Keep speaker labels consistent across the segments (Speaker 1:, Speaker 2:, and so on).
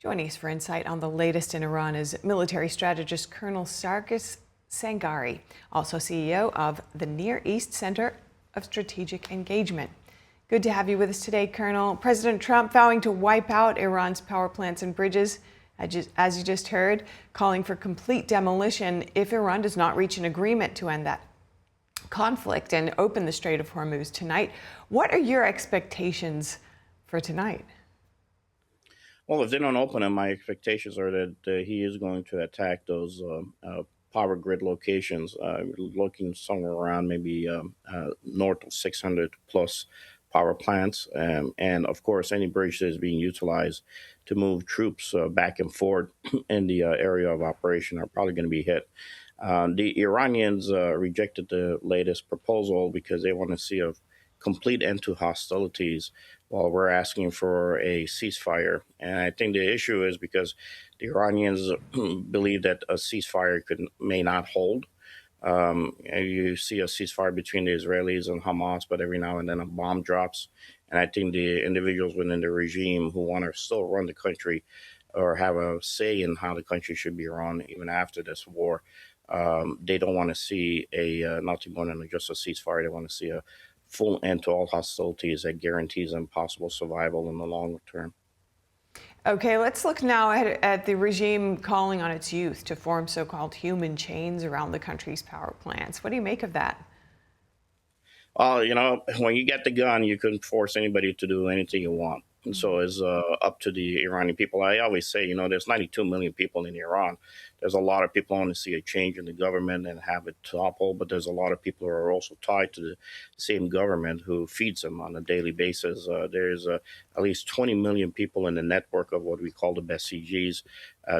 Speaker 1: Joining us for insight on the latest in Iran is military strategist Colonel Sargis Sangari, also CEO of the Near East Center of Strategic Engagement. Good to have you with us today, Colonel. President Trump vowing to wipe out Iran's power plants and bridges, as you just heard, calling for complete demolition if Iran does not reach an agreement to end that conflict and open the Strait of Hormuz tonight. What are your expectations for tonight?
Speaker 2: Well, if they don't open them, my expectations are that he is going to attack those power grid locations, looking somewhere around maybe north of 600 plus power plants. And of course, any bridge that is being utilized to move troops back and forth in the area of operation are probably going to be hit. The Iranians rejected the latest proposal because they want to see a complete end to hostilities while we're asking for a ceasefire. And I think the issue is because the Iranians believe that a ceasefire may not hold. You see a ceasefire between the Israelis and Hamas, but every now and then a bomb drops. And I think the individuals within the regime who want to still run the country or have a say in how the country should be run even after this war, they don't want to see nothing more than just a ceasefire. They want to see a full end to all hostilities that guarantees them possible survival in the long term.
Speaker 1: Okay, let's look now at the regime calling on its youth to form so-called human chains around the country's power plants. What do you make of that?
Speaker 2: Well, when you get the gun, you can force anybody to do anything you want. And so it's up to the Iranian people. I always say, there's 92 million people in Iran. There's a lot of people who want to see a change in the government and have it topple, but there's a lot of people who are also tied to the same government who feeds them on a daily basis. There's at least 20 million people in the network of what we call the BCGs.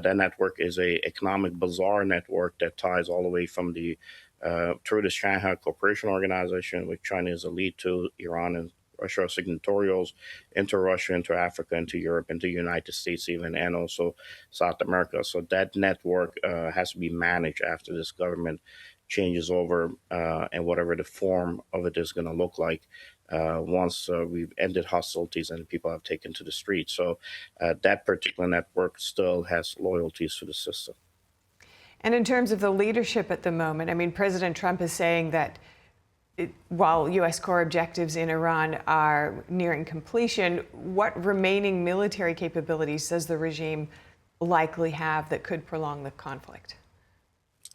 Speaker 2: That network is a economic bazaar network that ties all the way from through the Shanghai Cooperation Organization, which China is a lead to, Iran and Russia are signatories, into Russia, into Africa, into Europe, into the United States even, and also South America. So that network has to be managed after this government changes over, and whatever the form of it is going to look like once we've ended hostilities and people have taken to the streets. So that particular network still has loyalties to the system.
Speaker 1: And in terms of the leadership at the moment, I mean, President Trump is saying that while U.S. core objectives in Iran are nearing completion, what remaining military capabilities does the regime likely have that could prolong the conflict?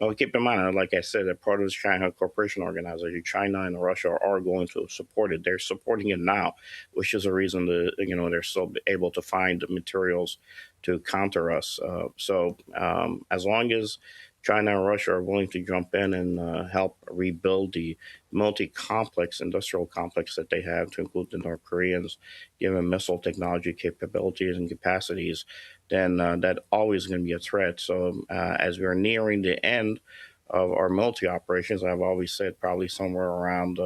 Speaker 2: Well, keep in mind, like I said, that part of the Shanghai Cooperation Organization, China and Russia are going to support it. They're supporting it now, which is a reason that they're still able to find the materials to counter us. So as long as China and Russia are willing to jump in and help rebuild the multi-complex industrial complex that they have, to include the North Koreans, given missile technology capabilities and capacities, then that always going to be a threat. So as we're nearing the end of our military operations, I've always said probably somewhere around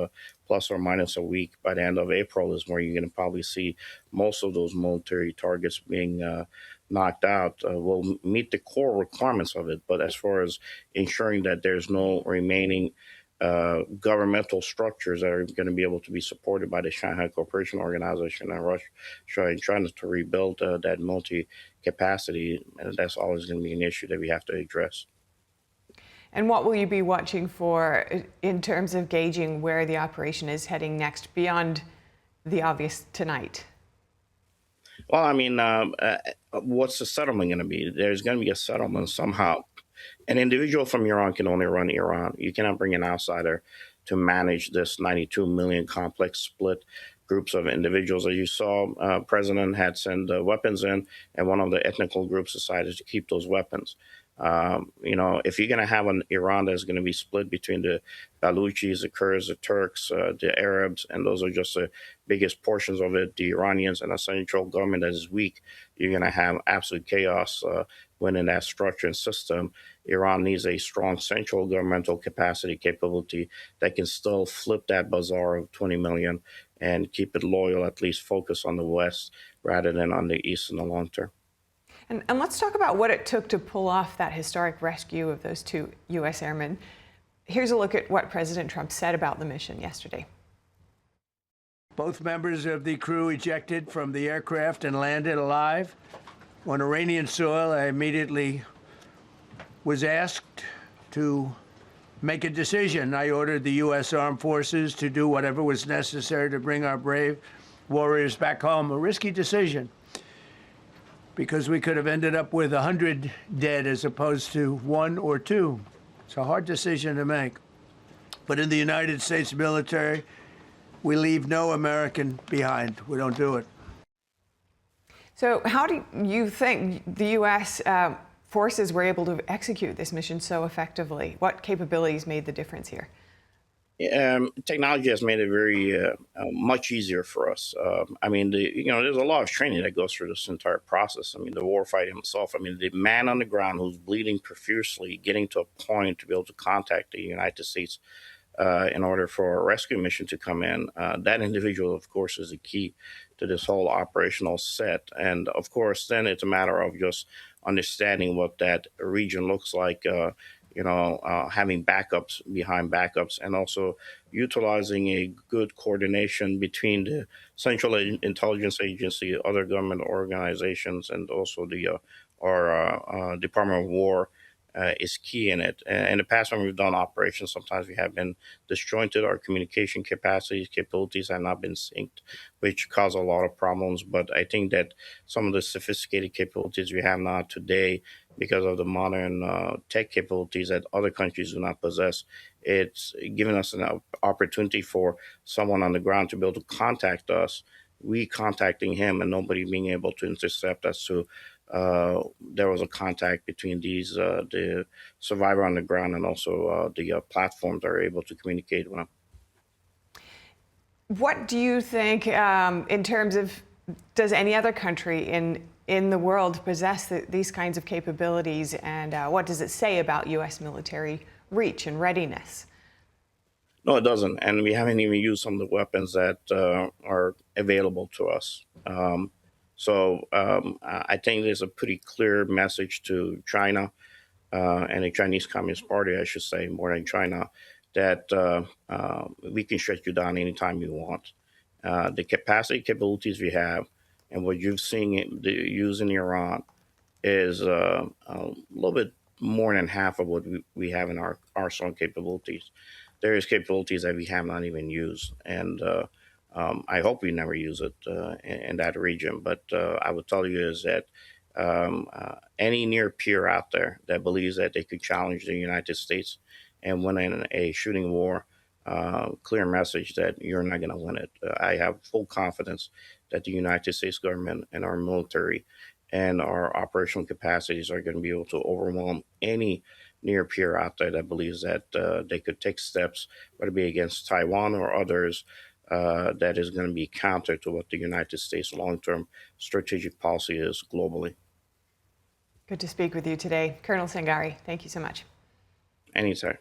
Speaker 2: plus or minus a week by the end of April is where you're going to probably see most of those military targets being knocked out. Will meet the core requirements of it. But as far as ensuring that there's no remaining governmental structures that are going to be able to be supported by the Shanghai Cooperation Organization and Russia and trying to rebuild that multi-capacity, that's always going to be an issue that we have to address.
Speaker 1: And what will you be watching for in terms of gauging where the operation is heading next beyond the obvious tonight?
Speaker 2: Well, I mean, what's the settlement going to be? There's going to be a settlement somehow. An individual from Iran can only run Iran. You cannot bring an outsider to manage this 92 million complex split groups of individuals. As you saw, President had sent weapons in, and one of the ethnical groups decided to keep those weapons. If you're going to have an Iran that's going to be split between the Baluchis, the Kurds, the Turks, the Arabs, and those are just the biggest portions of it, the Iranians, and a central government that is weak, you're going to have absolute chaos within that structure and system. Iran needs a strong central governmental capacity capability that can still flip that bazaar of 20 million and keep it loyal, at least focus on the West rather than on the East in the long term.
Speaker 1: And let's talk about what it took to pull off that historic rescue of those 2 U.S. airmen. Here's a look at what President Trump said about the mission yesterday.
Speaker 3: Both members of the crew ejected from the aircraft and landed alive. On Iranian soil, I immediately was asked to make a decision. I ordered the U.S. Armed Forces to do whatever was necessary to bring our brave warriors back home. A risky decision, because we could have ended up with 100 dead as opposed to 1 or 2. It's a hard decision to make. But in the United States military, we leave no American behind. We don't do it.
Speaker 1: So how do you think the U.S. Forces were able to execute this mission so effectively? What capabilities made the difference here?
Speaker 2: Technology has made it very much easier for us. I mean, there's a lot of training that goes through this entire process. I mean, the warfighter himself. I mean, the man on the ground who's bleeding profusely, getting to a point to be able to contact the United States in order for a rescue mission to come in. That individual, of course, is the key to this whole operational set. And of course, then it's a matter of just understanding what that region looks like. Having backups behind backups, and also utilizing a good coordination between the Central Intelligence Agency, other government organizations, and also our Department of War is key in it. And in the past, when we've done operations, sometimes we have been disjointed. Our communication capabilities have not been synced, which cause a lot of problems. But I think that some of the sophisticated capabilities we have now today, because of the modern tech capabilities that other countries do not possess, it's given us an opportunity for someone on the ground to be able to contact us, we contacting him, and nobody being able to intercept us. So there was a contact between the survivor on the ground, and also the platforms that are able to communicate with them.
Speaker 1: What do you think in terms of, does any other country in the world possess these kinds of capabilities, and what does it say about U.S. military reach and readiness?
Speaker 2: No, it doesn't, and we haven't even used some of the weapons that are available to us. I think there's a pretty clear message to China and the Chinese Communist Party, I should say, more than China, that we can shut you down anytime you want. The capabilities we have, and what you've seen used in Iran, is a little bit more than half of what we have in our arsenal capabilities. There is capabilities that we have not even used, and I hope we never use it in that region. But I would tell you is that any near peer out there that believes that they could challenge the United States and win in a shooting war, clear message that you're not going to win it. I have full confidence that the United States government and our military and our operational capacities are going to be able to overwhelm any near peer out there that believes that they could take steps, whether it be against Taiwan or others, that is going to be counter to what the United States long-term strategic policy is globally.
Speaker 1: Good to speak with you today. Colonel Sangari, thank you so much.
Speaker 2: Anytime.